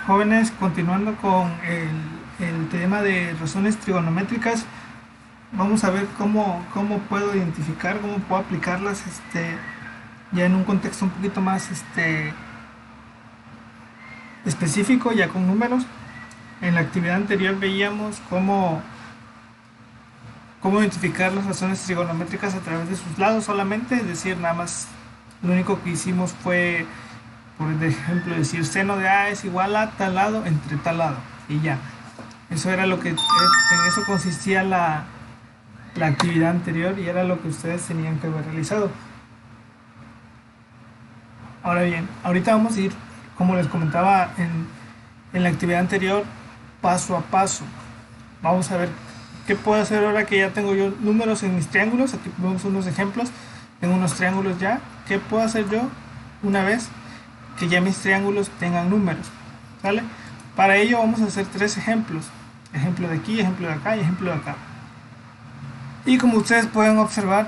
Jóvenes, continuando con el tema de razones trigonométricas, vamos a ver cómo puedo identificar, cómo puedo aplicarlas ya en un contexto un poquito más específico, ya con números. En la actividad anterior veíamos cómo identificar las razones trigonométricas a través de sus lados solamente, es decir, nada más lo único que hicimos fue, por ejemplo, decir seno de A es igual a tal lado entre tal lado y ya. Eso era lo que, en eso consistía la actividad anterior y era lo que ustedes tenían que haber realizado. Ahora bien, ahorita vamos a ir, como les comentaba en la actividad anterior, paso a paso. Vamos a ver qué puedo hacer ahora que ya tengo yo números en mis triángulos. Aquí vemos unos ejemplos, tengo unos triángulos ya. ¿Qué puedo hacer yo una vez que ya mis triángulos tengan números? ¿Vale? Para ello vamos a hacer tres ejemplos. Ejemplo de aquí, ejemplo de acá y ejemplo de acá. Y como ustedes pueden observar,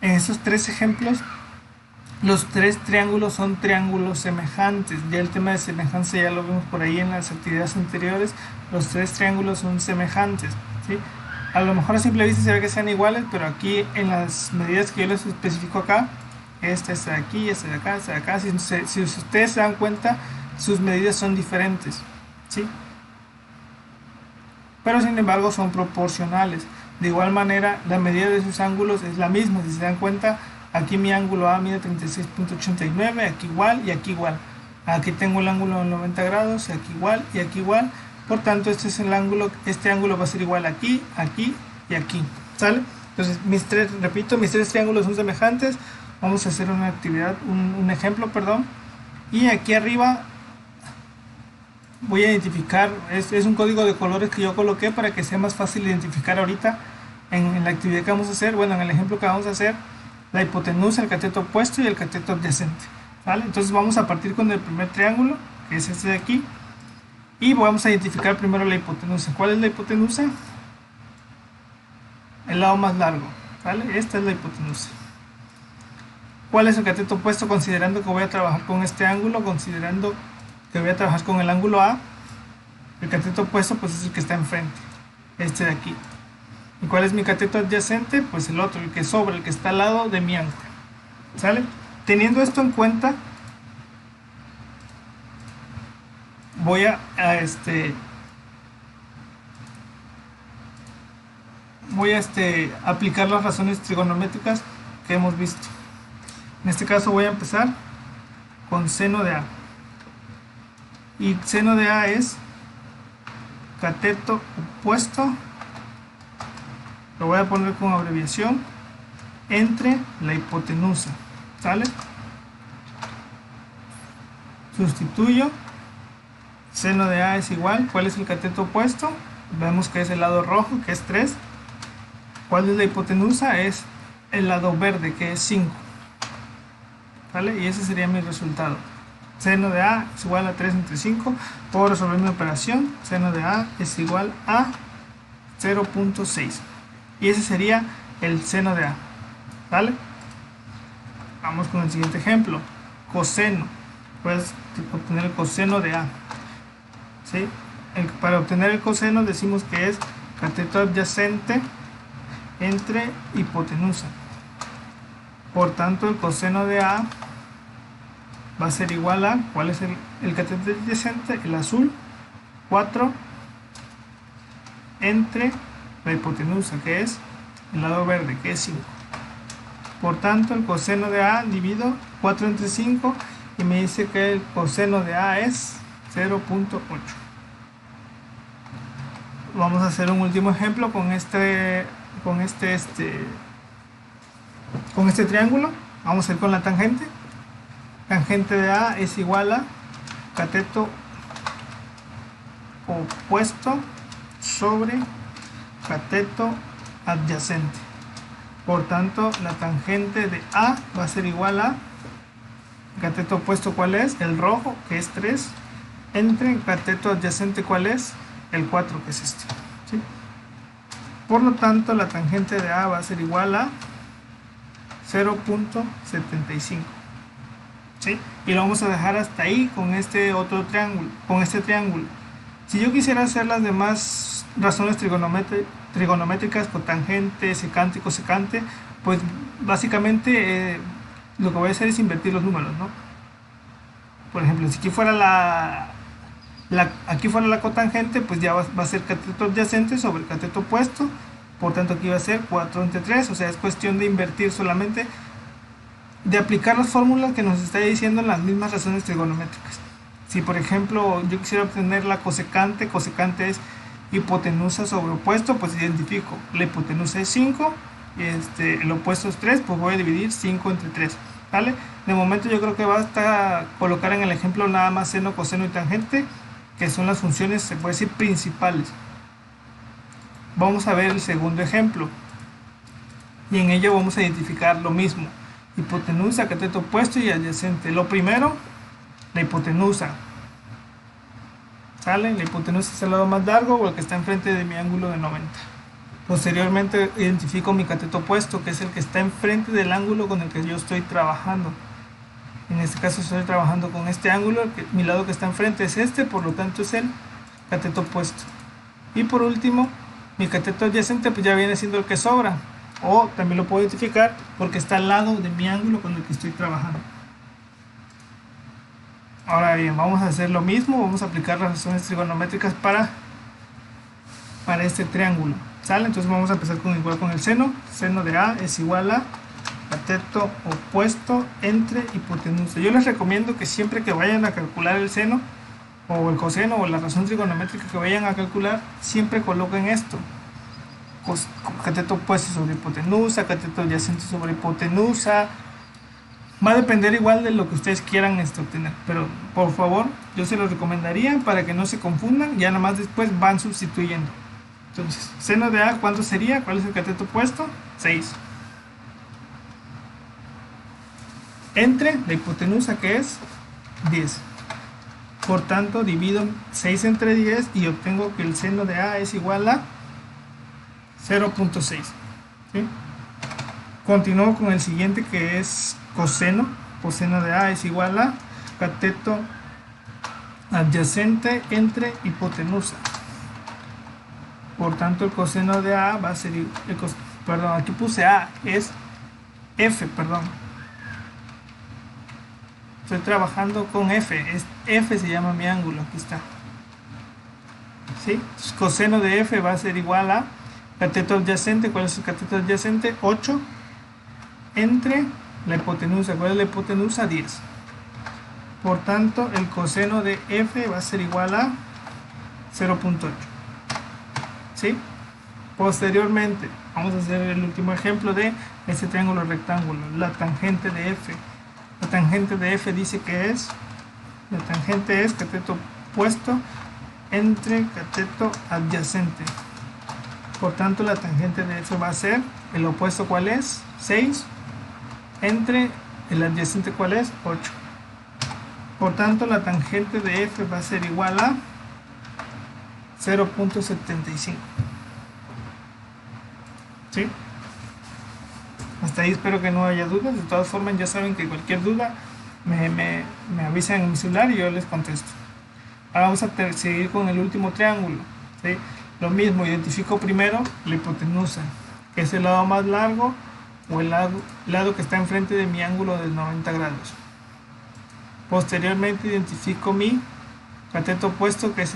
en estos tres ejemplos, los tres triángulos son triángulos semejantes. Ya el tema de semejanza ya lo vimos por ahí en las actividades anteriores. Los tres triángulos son semejantes, ¿sí? A lo mejor a simple vista se ve que sean iguales, pero aquí en las medidas que yo les especifico acá, este de aquí, este de acá, este de acá, si ustedes se dan cuenta, sus medidas son diferentes, ¿sí? Pero sin embargo son proporcionales. De igual manera, la medida de sus ángulos es la misma. Si se dan cuenta, aquí mi ángulo A mide 36.89, aquí igual y aquí igual. Aquí tengo el ángulo de 90 grados, aquí igual y aquí igual. Por tanto, este es el ángulo, este ángulo va a ser igual aquí, aquí y aquí. ¿Sale? Entonces, mis tres triángulos son semejantes. Vamos a hacer una actividad, un ejemplo, perdón. Y aquí arriba voy a identificar, es un código de colores que yo coloqué para que sea más fácil identificar ahorita en la actividad que vamos a hacer, bueno, en el ejemplo que vamos a hacer, la hipotenusa, el cateto opuesto y el cateto adyacente. ¿Vale? Entonces vamos a partir con el primer triángulo, que es este de aquí, y vamos a identificar primero la hipotenusa. ¿Cuál es la hipotenusa? El lado más largo. ¿Vale? Esta es la hipotenusa. ¿Cuál es el cateto opuesto? Considerando que voy a trabajar con este ángulo, considerando que voy a trabajar con el ángulo A, el cateto opuesto pues es el que está enfrente, este de aquí. ¿Y cuál es mi cateto adyacente? Pues el otro, el que sobra, el que está al lado de mi ángulo. ¿Sale? Teniendo esto en cuenta, voy a aplicar las razones trigonométricas que hemos visto. En este caso voy a empezar con seno de A. Y seno de A es cateto opuesto, lo voy a poner con abreviación, entre la hipotenusa. ¿Sale? Sustituyo. Seno de A es igual. ¿Cuál es el cateto opuesto? Vemos que es el lado rojo, que es 3. ¿Cuál es la hipotenusa? Es el lado verde, que es 5. ¿Vale? Y ese sería mi resultado. Seno de A es igual a 3 entre 5. Puedo resolver mi operación. Seno de A es igual a 0.6. Y ese sería el seno de A. ¿Vale? Vamos con el siguiente ejemplo. Coseno. Puedes obtener el coseno de A. ¿Sí? Para obtener el coseno decimos que es cateto adyacente entre hipotenusa. Por tanto, el coseno de A va a ser igual a, ¿cuál es el cateto adyacente? El azul, 4 entre la hipotenusa, que es el lado verde, que es 5. Por tanto, el coseno de A divido 4 entre 5 y me dice que el coseno de A es 0.8. Vamos a hacer un último ejemplo con este triángulo. Vamos a ir con la tangente. Tangente de A es igual a cateto opuesto sobre cateto adyacente. Por tanto, la tangente de A va a ser igual a cateto opuesto, ¿cuál es? El rojo, que es 3, entre cateto adyacente, ¿cuál es? El 4, que es este. ¿Sí? Por lo tanto, la tangente de A va a ser igual a 0.75. ¿sí? Y lo vamos a dejar hasta ahí con este otro triángulo, con este triángulo. Si yo quisiera hacer las demás razones trigonométricas, cotangente, secante y cosecante, pues básicamente lo que voy a hacer es invertir los números, ¿no? Por ejemplo, si aquí fuera aquí fuera la cotangente, pues ya va a ser cateto adyacente sobre cateto opuesto, por tanto aquí va a ser 4 entre 3, o sea, es cuestión de invertir solamente, de aplicar las fórmulas que nos está diciendo las mismas razones trigonométricas. Si por ejemplo yo quisiera obtener la cosecante, cosecante es hipotenusa sobre opuesto, pues identifico, la hipotenusa es 5, el opuesto es 3, pues voy a dividir 5 entre 3, ¿vale? De momento yo creo que basta colocar en el ejemplo nada más seno, coseno y tangente, que son las funciones, se puede decir, principales. Vamos a ver el segundo ejemplo, y en ello vamos a identificar lo mismo, hipotenusa, cateto opuesto y adyacente. Lo primero, la hipotenusa, ¿sale? La hipotenusa es el lado más largo o el que está enfrente de mi ángulo de 90. Posteriormente identifico mi cateto opuesto, que es el que está enfrente del ángulo con el que yo estoy trabajando. En este caso estoy trabajando con este ángulo, mi lado que está enfrente es este, por lo tanto es el cateto opuesto. Y por último, mi cateto adyacente pues ya viene siendo el que sobra, o también lo puedo identificar porque está al lado de mi ángulo con el que estoy trabajando. Ahora bien, vamos a hacer lo mismo, vamos a aplicar las razones trigonométricas para este triángulo, ¿sale? Entonces vamos a empezar igual con el seno. Seno de A es igual a cateto opuesto entre hipotenusa. Yo les recomiendo que siempre que vayan a calcular el seno o el coseno o la razón trigonométrica que vayan a calcular, siempre coloquen esto: cateto opuesto sobre hipotenusa, cateto adyacente sobre hipotenusa. Va a depender igual de lo que ustedes quieran obtener, pero por favor yo se los recomendaría para que no se confundan, ya nada más después van sustituyendo. Entonces, seno de A, ¿cuánto sería? ¿Cuál es el cateto opuesto? 6. Entre la hipotenusa, que es 10. Por tanto, divido 6 entre 10 y obtengo que el seno de A es igual a 0.6. ¿Sí? Continúo con el siguiente, que es coseno. Coseno de A es igual a cateto adyacente entre hipotenusa. Por tanto, el coseno de A va a ser, perdón, aquí puse A, es F, perdón. Estoy trabajando con F, F se llama mi ángulo, aquí está. ¿Sí? Entonces, coseno de F va a ser igual a cateto adyacente. ¿Cuál es el cateto adyacente? 8 entre la hipotenusa. ¿Cuál es la hipotenusa? 10. Por tanto, el coseno de F va a ser igual a 0.8. ¿Sí? Posteriormente, vamos a hacer el último ejemplo de este triángulo rectángulo, la tangente de F. La tangente de F dice que es, la tangente es cateto opuesto entre cateto adyacente. Por tanto, la tangente de F va a ser, el opuesto, ¿cuál es? 6, entre el adyacente, ¿cuál es? 8. Por tanto, la tangente de F va a ser igual a 0.75. ¿Sí? Hasta ahí espero que no haya dudas. De todas formas, ya saben que cualquier duda me avisan en mi celular y yo les contesto. Ahora vamos a seguir con el último triángulo. ¿Sí? Lo mismo, identifico primero la hipotenusa, que es el lado más largo o el lado que está enfrente de mi ángulo de 90 grados. Posteriormente identifico mi cateto opuesto, que es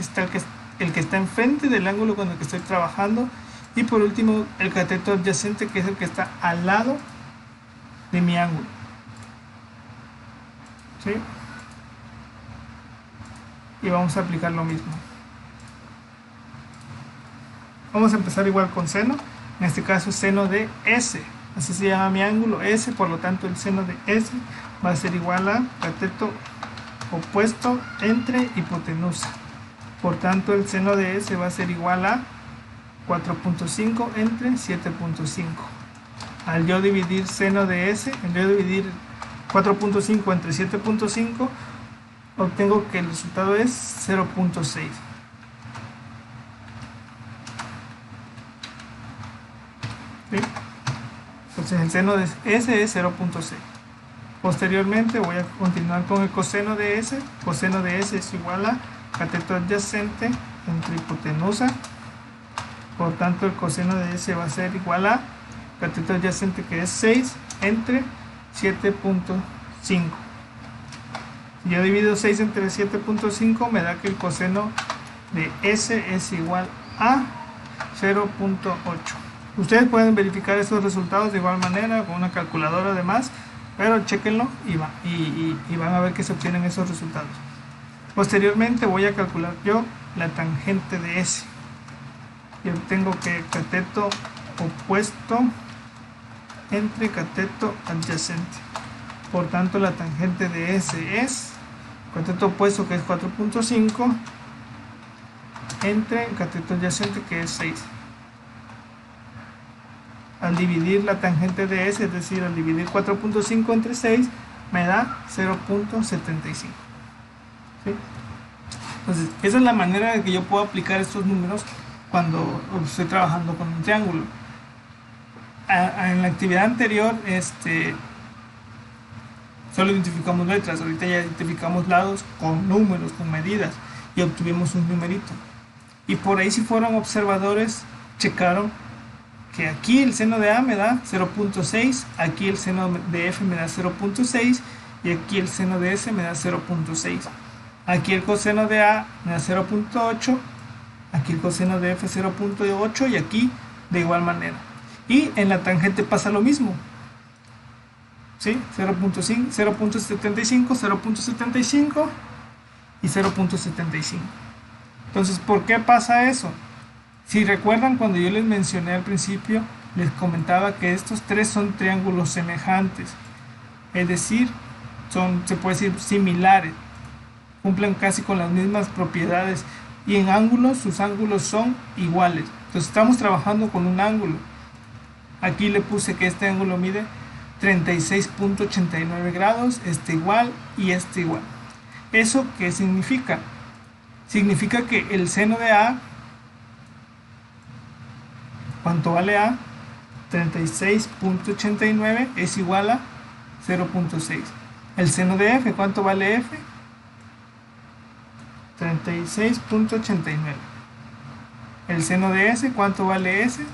el que está enfrente del ángulo con el que estoy trabajando. Y por último, el cateto adyacente, que es el que está al lado de mi ángulo. ¿Sí? Y vamos a aplicar lo mismo. Vamos a empezar igual con seno. En este caso, seno de S. Así se llama mi ángulo S. Por lo tanto, el seno de S va a ser igual a cateto opuesto entre hipotenusa. Por tanto, el seno de S va a ser igual a 4.5 entre 7.5. Al yo dividir seno de S, al yo dividir 4.5 entre 7.5, obtengo que el resultado es 0.6. ¿Sí? Entonces el seno de S es 0.6. Posteriormente voy a continuar con el coseno de S. Coseno de S es igual a cateto adyacente entre hipotenusa. Por tanto, el coseno de S va a ser igual a cateto adyacente, que es 6, entre 7.5. Si yo divido 6 entre 7.5, me da que el coseno de S es igual a 0.8. Ustedes pueden verificar estos resultados de igual manera con una calculadora además, pero chequenlo y van a ver que se obtienen esos resultados. Posteriormente voy a calcular yo la tangente de S. Yo tengo que cateto opuesto entre cateto adyacente. Por tanto, la tangente de S es cateto opuesto, que es 4.5, entre cateto adyacente, que es 6. Al dividir la tangente de S, es decir, al dividir 4.5 entre 6, me da 0.75. ¿Sí? Entonces, esa es la manera de que yo puedo aplicar estos números cuando estoy trabajando con un triángulo. En la actividad anterior, solo identificamos letras. Ahorita ya identificamos lados con números, con medidas, y obtuvimos un numerito. Y por ahí, si fueron observadores, checaron que aquí el seno de A me da 0.6, aquí el seno de F me da 0.6 y aquí el seno de S me da 0.6. Aquí el coseno de A me da 0.8, aquí el coseno de F 0.8 y aquí de igual manera. Y en la tangente pasa lo mismo. ¿Sí? 0.5, 0.75, 0.75 y 0.75. Entonces, ¿por qué pasa eso? Si recuerdan, cuando yo les mencioné al principio, les comentaba que estos tres son triángulos semejantes. Es decir, se puede decir similares. Cumplen casi con las mismas propiedades. Y en ángulos, sus ángulos son iguales. Entonces estamos trabajando con un ángulo. Aquí le puse que este ángulo mide 36.89 grados, este igual y este igual. ¿Eso qué significa? Significa que el seno de A, ¿cuánto vale A? 36.89 es igual a 0.6. El seno de F, ¿cuánto vale F? 36.89. El seno de S, ¿cuánto vale S?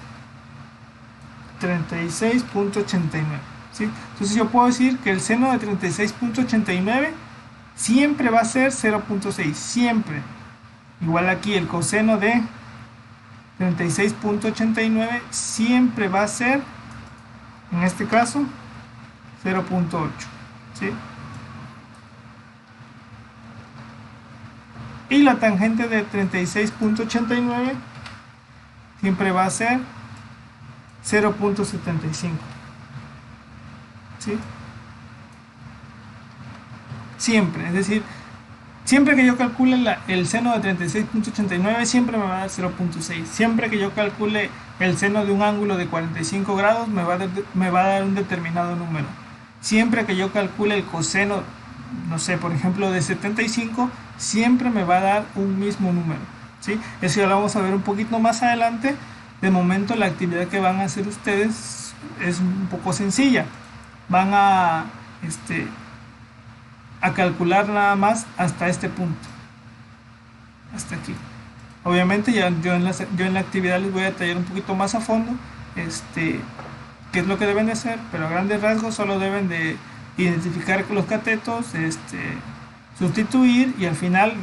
36.89. ¿Sí? Entonces yo puedo decir que el seno de 36.89 siempre va a ser 0.6, siempre. Igual aquí el coseno de 36.89 siempre va a ser, en este caso, 0.8. ¿Sí? Y la tangente de 36.89 siempre va a ser 0.75. ¿Sí? Siempre, es decir, siempre que yo calcule el seno de 36.89 siempre me va a dar 0.6. Siempre que yo calcule el seno de un ángulo de 45 grados me va a dar un determinado número. Siempre que yo calcule el coseno, no sé, por ejemplo de 75, siempre me va a dar un mismo número. ¿Sí? Eso ya lo vamos a ver un poquito más adelante. De momento la actividad que van a hacer ustedes es un poco sencilla. Van a calcular nada más hasta este punto, hasta aquí. Obviamente yo en la actividad les voy a detallar un poquito más a fondo qué es lo que deben de hacer, pero a grandes rasgos solo deben de identificar los catetos, sustituir y al final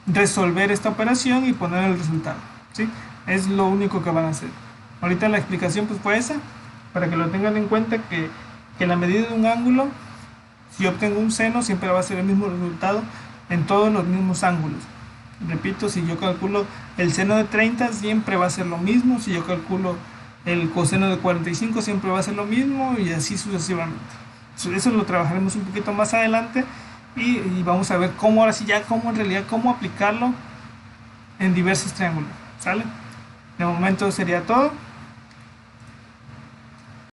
resolver esta operación y poner el resultado. ¿Sí? Es lo único que van a hacer. Ahorita la explicación pues fue esa, para que lo tengan en cuenta que la medida de un ángulo, si obtengo un seno, siempre va a ser el mismo resultado en todos los mismos ángulos. Repito, si yo calculo el seno de 30, siempre va a ser lo mismo. Si yo calculo el coseno de 45, siempre va a ser lo mismo, y así sucesivamente. Eso lo trabajaremos un poquito más adelante y vamos a ver cómo, ahora sí ya, cómo en realidad, cómo aplicarlo en diversos triángulos. ¿Sale? De momento sería todo.